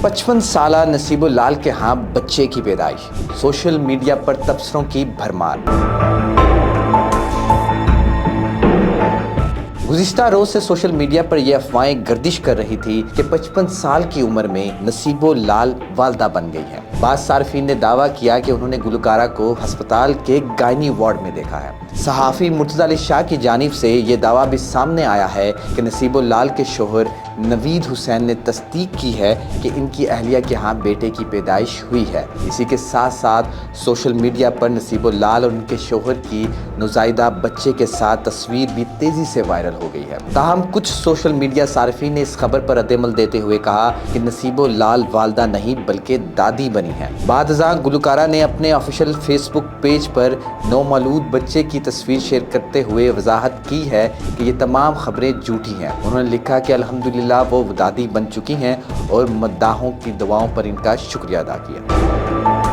55 साला नसीबो लाल के यहाँ बच्चे की पैदाइश, सोशल मीडिया पर तबसरों की भरमार। गुज़िश्ता रोज से सोशल मीडिया पर यह अफवाहें गर्दिश कर रही थी कि 55 साल की उम्र में नसीबो लाल वालदा बन गई हैं। बाद सार्फिन ने दावा किया कि उन्होंने गुलकारा को अस्पताल के गायनी वार्ड में देखा है। सहाफ़ी मुर्तज़ा अली शाह की जानिब से ये दावा भी सामने आया है कि नसीबो लाल के शोहर नवीद हुसैन ने तस्दीक की है कि इनकी अहलिया के यहाँ बेटे की पैदाइश हुई है। इसी के साथ साथ सोशल मीडिया पर नसीबो लाल और उनके शोहर की नुज़ाइदा बच्चे के साथ तस्वीर भी तेज़ी से वायरल हो गई है। ताहम कुछ सोशल मीडिया सार्फिन ने इस खबर पर रद्द-ए-अमल देते हुए कहा कि नसीबो लाल वालदा नहीं बल्कि दादी बनी है। बाद-अज़ां गुलकारा ने अपने ऑफिशियल फेसबुक पेज पर नौमौलूद बच्चे की तस्वीर शेयर करते हुए वजाहत की है कि ये तमाम खबरें झूठी हैं। उन्होंने लिखा कि अल्हम्दुलिल्लाह वो दादी बन चुकी हैं और मद्दाहों की दुआओं पर इनका शुक्रिया अदा किया।